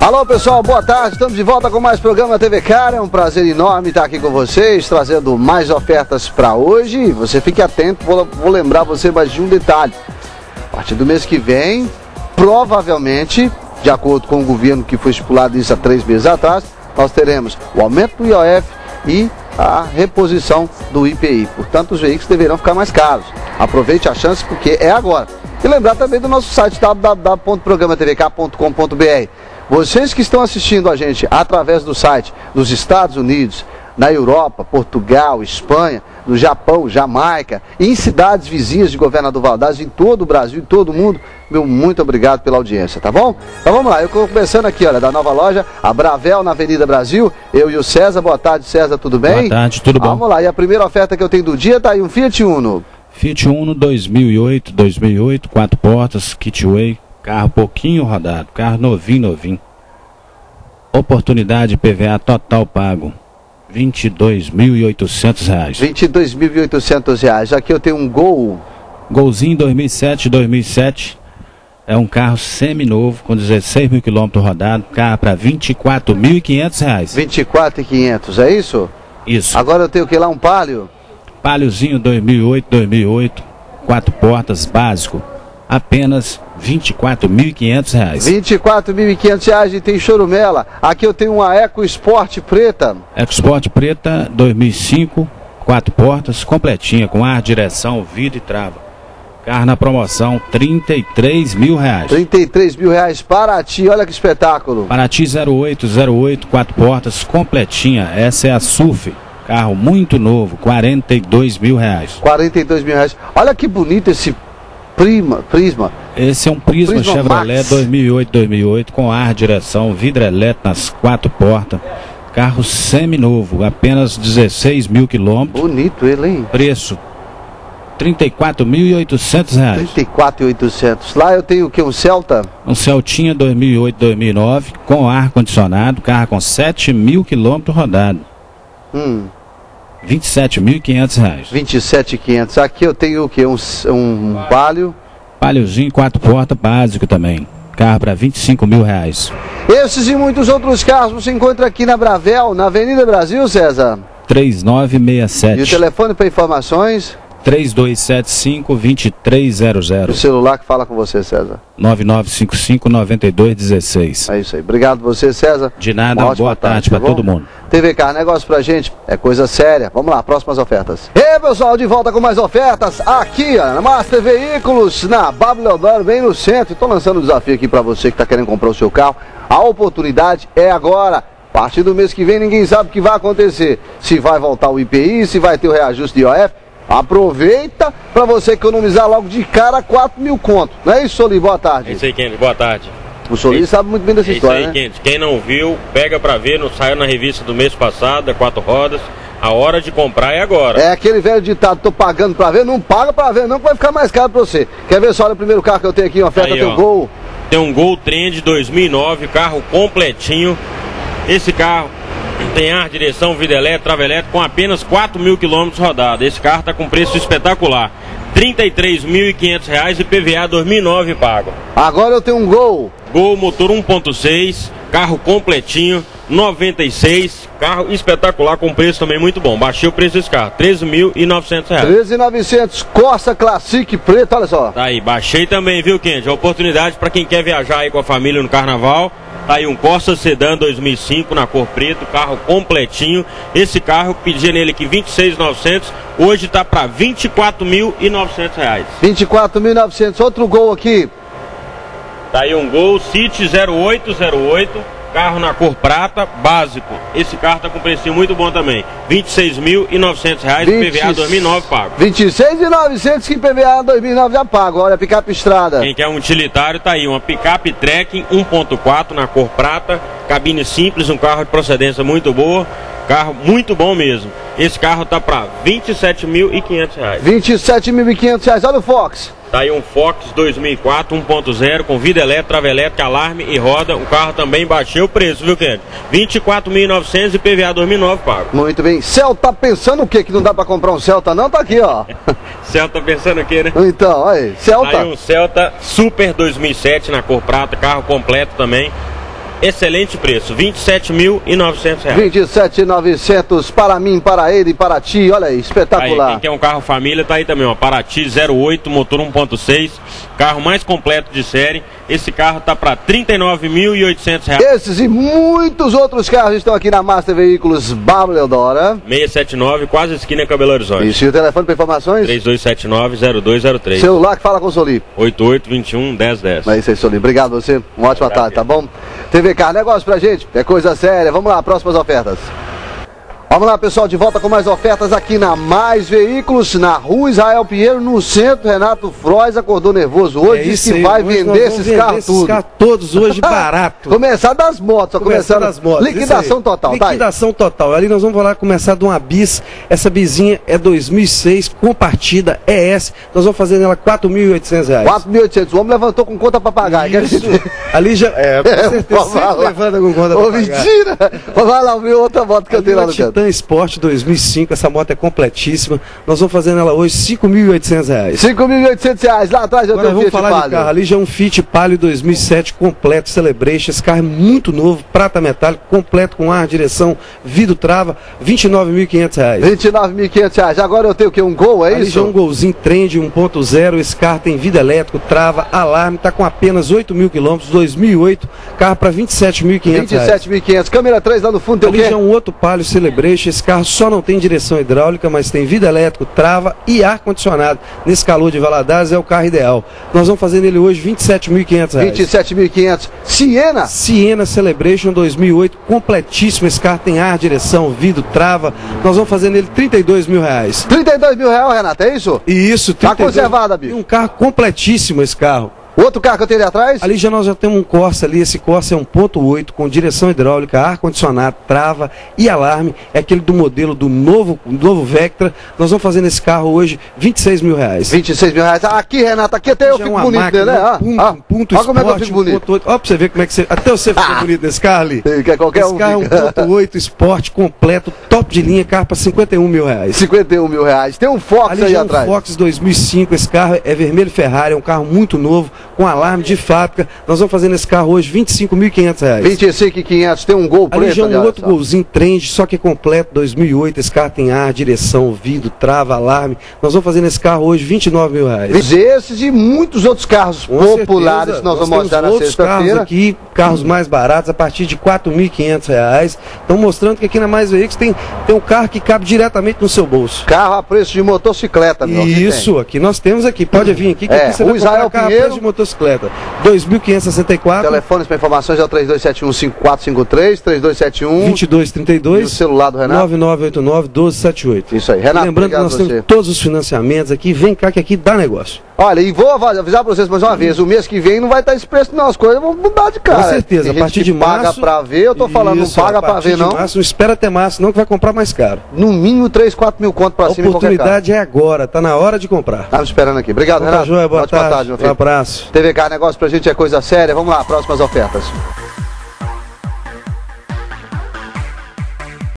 Alô pessoal, boa tarde, estamos de volta com mais programa TV Cara, é um prazer enorme estar aqui com vocês, trazendo mais ofertas para hoje. Você fique atento, vou lembrar você mais de um detalhe. A partir do mês que vem, provavelmente, de acordo com o governo que foi estipulado isso há 3 meses atrás, nós teremos o aumento do IOF e a reposição do IPI. Portanto, os veículos deverão ficar mais caros. Aproveite a chance porque é agora. E lembrar também do nosso site www.programatvk.com.br. Vocês que estão assistindo a gente através do site nos Estados Unidos, na Europa, Portugal, Espanha, no Japão, Jamaica, e em cidades vizinhas de Governador Valadares, em todo o Brasil, em todo o mundo, meu muito obrigado pela audiência, tá bom? Então vamos lá, eu estou começando aqui, olha, da nova loja, a Bravel, na Avenida Brasil, eu e o César. Boa tarde, César, tudo bem? Boa tarde, tudo bom. Vamos lá, e a primeira oferta que eu tenho do dia tá aí, um Fiat Uno. Fiat Uno 2008, 4 portas, kitway, carro pouquinho rodado, carro novinho. Oportunidade PVA total pago, R$ 22.800. R$ 22.800. Aqui eu tenho um Gol. Golzinho 2007. É um carro seminovo, com 16 mil quilômetros rodados, carro para R$ 24.500. R$ 24.500, é isso? Isso. Agora eu tenho o que lá, um Palio? Paliozinho 2008, 4 portas, básico, apenas R$ 24.500. R$ 24.500 e tem chorumela. Aqui eu tenho uma EcoSport preta. EcoSport preta 2005, 4 portas, completinha, com ar, direção, vidro e trava. Carro na promoção, R$ 33 mil. R$ 33 mil Paraty, olha que espetáculo. Paraty 08, 4 portas, completinha. Essa é a SUF. Carro muito novo, R$ 42 mil. R$ 42 mil. Olha que bonito esse Prisma. Esse é um Prisma Chevrolet 2008, com ar, direção, vidro elétrico nas 4 portas. Carro seminovo, apenas 16 mil quilômetros. Bonito ele, hein? Preço R$ 34.800. R$ 34.800. Lá eu tenho o que? Um Celta? Um Celtinha 2008, com ar condicionado, carro com 7 mil quilômetros rodados. R$ 27.500. R$ 27.500. Aqui eu tenho o que? Um Palio? Paliozinho 4 portas, básico também. Carro para R$ 25 mil. Esses e muitos outros carros você encontra aqui na Bravel, na Avenida Brasil, César? 3967. E o telefone para informações? 3275-2300. O celular que fala com você, César? 9955-9216. É isso aí. Obrigado você, César. De nada, boa tarde para todo mundo. TV Car, negócio pra gente é coisa séria. Vamos lá, próximas ofertas. E pessoal, de volta com mais ofertas aqui, ó, na Master Veículos, na Babilodoro, bem no centro. Estou lançando um desafio aqui para você que está querendo comprar o seu carro. A oportunidade é agora. A partir do mês que vem, ninguém sabe o que vai acontecer. Se vai voltar o IPI, se vai ter o reajuste de IOF. Aproveita para você economizar logo de cara 4 mil conto. Não é isso, Soli? Boa tarde. É isso aí, Kennedy. Boa tarde. O Soli sabe muito bem dessa história, isso aí, né? Quem não viu, pega pra ver. Não saiu na revista do mês passado, da 4 rodas. A hora de comprar é agora. É aquele velho ditado, tô pagando pra ver. Não paga pra ver não, que vai ficar mais caro pra você. Quer ver só? Olha o primeiro carro que eu tenho aqui, uma oferta, tem um Gol. Tem um Gol Trend 2009, carro completinho. Esse carro tem ar, direção, vidro elétrico, trava elétrico, com apenas 4 mil quilômetros rodados. Esse carro está com preço espetacular. R$ 33.500 e PVA 2009 pago. Agora eu tenho um Gol. Gol motor 1.6, carro completinho, 96, carro espetacular, com preço também muito bom. Baixei o preço desse carro, R$ 13.900. R$ 13.900, Corsa Classic preto, olha só. Tá aí, baixei também, viu, Kennedy? A oportunidade para quem quer viajar aí com a família no carnaval. Tá aí um Corsa Sedan 2005 na cor preto, carro completinho. Esse carro, eu pedi nele aqui R$ 26.900, hoje tá para R$ 24.900. R$ 24.900, outro Gol aqui. Tá aí um Gol City 0808, carro na cor prata, básico. Esse carro tá com preço muito bom também. R$ 26.900, PVA 2009 pago. R$ 26.900 que PVA 2009 já pago. Olha, picape estrada. Quem quer um utilitário, tá aí uma picape Trekking 1.4 na cor prata, cabine simples, um carro de procedência muito boa. Carro muito bom mesmo. Esse carro tá para R$ 27.500. R$ 27.500. Olha o Fox. Tá aí um Fox 2004 1.0 com vidro elétrico, trava elétrica, alarme e roda. O carro também baixou o preço, viu, Kennedy? R$ 24.900 e PVA 2009 pago. Muito bem. Celta pensando o quê? Que não dá pra comprar um Celta não? Tá aqui, ó. Celta pensando o quê, né? Então, olha aí. Celta. Tá aí um Celta Super 2007 na cor prata, carro completo também. excelente preço, R$ 27.900. R$ 27.900 para mim, para ele, para ti. Olha aí, espetacular. Aí, quem quer um carro família, tá aí também, ó. Paraty 08, motor 1.6, carro mais completo de série. Esse carro tá para R$ 39.800. Esses e muitos outros carros estão aqui na Master Veículos Pablo Eudora. 679, quase esquina Cabelo Horizonte. Isso, e o telefone para informações? 3279-0203. Celular que fala com o Soli. 8821-1010. É isso aí, Soli. Obrigado a você. Uma ótima tarde, tá bom? TV Car, negócio pra gente. É coisa séria. Vamos lá, próximas ofertas. Vamos lá, pessoal, de volta com mais ofertas aqui na Mais Veículos, na Rua Israel Pinheiro, no centro. Renato Frois acordou nervoso hoje, disse que vai vender esses carros todos hoje barato. Começar das motos, só começar das motos. Liquidação total, tá? Liquidação total. Ali nós vamos lá começar de uma bis. Essa bizinha é 2006, com partida ES. Nós vamos fazer nela R$ 4.800. 4.800. O homem levantou com conta pra pagar. Isso. Ali já com certeza sempre levanta com conta pra pagar. Mentira! Vai lá ver outra moto que eu tenho lá no canto. Sport 2005, essa moto é completíssima. Nós vamos fazer nela hoje R$ 5.800. R$ 5.800, lá atrás eu tenho um Fiat Palio. Vamos falar de carro, ali já é um Fiat Palio 2007 completo, Celebration. Esse carro é muito novo, prata metálico, completo com ar, direção, vidro, trava, R$ 29.500. R$ 29.500, agora eu tenho o quê? Um Gol, é ali isso? Já um Golzinho Trend 1.0, esse carro tem vidro elétrico, trava, alarme, tá com apenas 8.000 km, 2008, carro para R$ 27.500. 27.500, câmera 3 lá no fundo tem ali o quê? Já um outro Palio Celebration. Esse carro só não tem direção hidráulica, mas tem vidro elétrico, trava e ar-condicionado. Nesse calor de Valadares é o carro ideal. Nós vamos fazer nele hoje R$ 27.500. 27.500. Siena Celebration 2008, completíssimo. Esse carro tem ar, direção, vidro, trava. Nós vamos fazer nele R$ 32.000. R$ 32.000, Renato, é isso? Isso. Tá conservada, bicho. Um carro completíssimo esse carro. Outro carro que eu tenho ali atrás? Ali nós já temos um Corsa ali, esse Corsa é 1.8 com direção hidráulica, ar-condicionado, trava e alarme. É aquele do modelo do novo Vectra. Nós vamos fazer nesse carro hoje R$ 26.000. R$ 26.000. Aqui, Renato, aqui até eu fico bonito, máquina, né? Olha como é que eu fico bonito. Olha pra você ver como é que você... Até você fica bonito nesse carro ali. Esse carro é um 1.8 Sport completo, top de linha, carro para R$ 51.000. R$ 51.000. Tem um Fox ali atrás. Um Fox 2005, esse carro é vermelho Ferrari, é um carro muito novo, com alarme de fábrica. Nós vamos fazer nesse carro hoje R$ 25.500. 25.500, tem um Gol preto. Ali já um outro Golzinho Trend, só que é completo, 2008. Esse carro tem ar, direção, vidro, trava, alarme. Nós vamos fazer nesse carro hoje R$ 29.000. Esses e muitos outros carros populares que nós vamos mostrar na sexta-feira. Carros aqui, carros mais baratos, a partir de R$ 4.500. Estão mostrando que aqui na Mais Veículos tem um carro que cabe diretamente no seu bolso. Carro a preço de motocicleta, meu. Isso, aqui nós temos aqui. Pode vir aqui que aqui você vai comprar carro a preço de motocicleta. 2.564. Telefones para informações é o 3271-5453, 3271-2232. E o celular do Renato? 9989-1278. Isso aí, Renato. Lembrando que nós temos todos os financiamentos aqui. Vem cá que aqui dá negócio. Olha, e vou avisar para vocês mais uma vez, o mês que vem não vai estar esse preço não, as coisas vão mudar de cara. Com certeza, a partir de março... paga para ver, eu tô falando, não paga para ver não. Março, não espera até março não, que vai comprar mais caro. No mínimo 3, 4 mil conto para cima. A oportunidade é agora, tá na hora de comprar. Estamos esperando aqui. Obrigado, Renato. Boa tarde, meu filho. Um abraço. TV Car, negócio pra gente é coisa séria. Vamos lá, próximas ofertas.